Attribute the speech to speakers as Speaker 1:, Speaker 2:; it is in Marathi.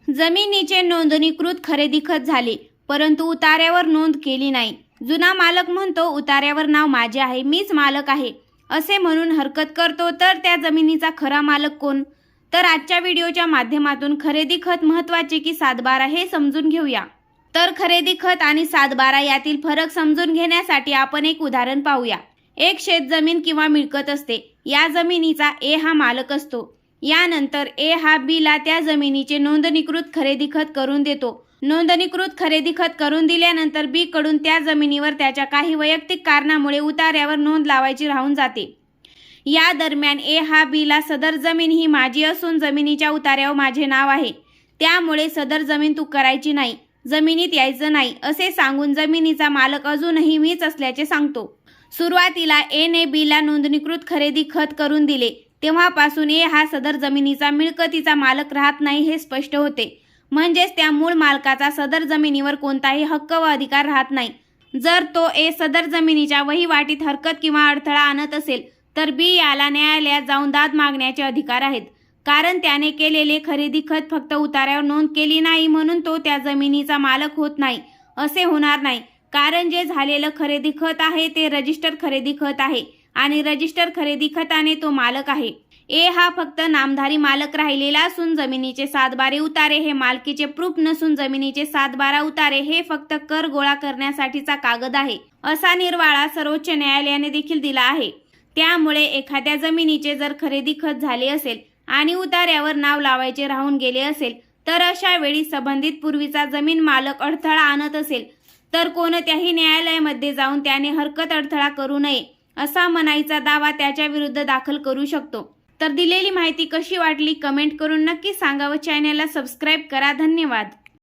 Speaker 1: जमिनीचे नोंदणीकृत खरेदी खत झाले, परंतु उतार्यावर नोंद केली नाही। जुना मालक म्हणतो उतार्यावर नाव माझे आहे, मीच मालक आहे असे म्हणून हरकत करतो, तर त्या जमिनीचा खरा मालक कोण? तर आजच्या व्हिडिओच्या माध्यमातून खरेदी खत महत्त्वाचे की सातबारा हे समजून घेऊया। तर खरेदी खत आणि सातबारा यातील फरक समजून घेण्यासाठी आपण एक उदाहरण पाहूया। एक शेत जमीन किंवा मिळकत असते। या जमिनीचा ए हा मालक असतो। यानंतर ए हा बी ला त्या जमिनीचे नोंदणीकृत खरेदी खत करून देतो। नोंदणीकृत खरेदी खत करून दिल्यानंतर बी कडून त्या जमिनीवर त्याच्या काही वैयक्तिक कारणामुळे उतार्यावर नोंद लावायची राहून जाते। या दरम्यान ए हा बी ला सदर जमीन ही माझी असून जमिनीच्या उतार्यावर माझे नाव आहे, त्यामुळे सदर जमीन तू करायची नाही, जमिनीत यायचं नाही असे सांगून जमिनीचा मालक अजूनही मीच असल्याचे सांगतो। सुरुवातीला ए ने बी ला नोंदणीकृत खरेदी खत करून दिले, तेव्हापासून ए हा सदर जमिनीचा मिळकतीचा मालक राहत नाही हे स्पष्ट होते। म्हणजेच त्या मूळ मालकाचा सदर जमिनीवर कोणताही हक्क व अधिकार राहत नाही। जर तो ए सदर जमिनीच्या वहिवाटीत हरकत किंवा अडथळा आणत असेल तर बी याला न्यायालयात जाऊन दाद मागण्याचे अधिकार आहेत, कारण त्याने केलेले खरेदी खत फक्त उतार्यावर नोंद केली नाही म्हणून तो त्या जमिनीचा मालक होत नाही। असे होणार नाही, कारण जे झालेलं खरेदी खत आहे ते रजिस्टर खरेदी खत आहे आणि रजिस्टर खरेदी खताने तो मालक आहे। ए हा फक्त नामधारी मालक राहिलेला असून जमिनीचे सातबारे उतारे हे मालकीचे प्रूफ नसून जमिनीचे सातबारा उतारे हे फक्त कर गोळा करण्यासाठीचा कागद आहे, असा निर्वाळा सर्वोच्च न्यायालयाने देखील दिला आहे। त्यामुळे एखाद्या जमिनीचे जर खरेदी खत झाले असेल आणि उतार्यावर नाव लावायचे राहून गेले असेल तर अशा वेळी संबंधित पूर्वीचा जमीन मालक अडथळा आणत असेल तर कोणत्याही न्यायालयामध्ये जाऊन त्याने हरकत अडथळा करू नये असा मनाईचा दावा त्याच्या विरुद्ध दाखल करू शकतो। तर दिलेली माहिती कशी वाटली कमेंट करून नक्की सांगा व चॅनलला सबस्क्राईब करा। धन्यवाद।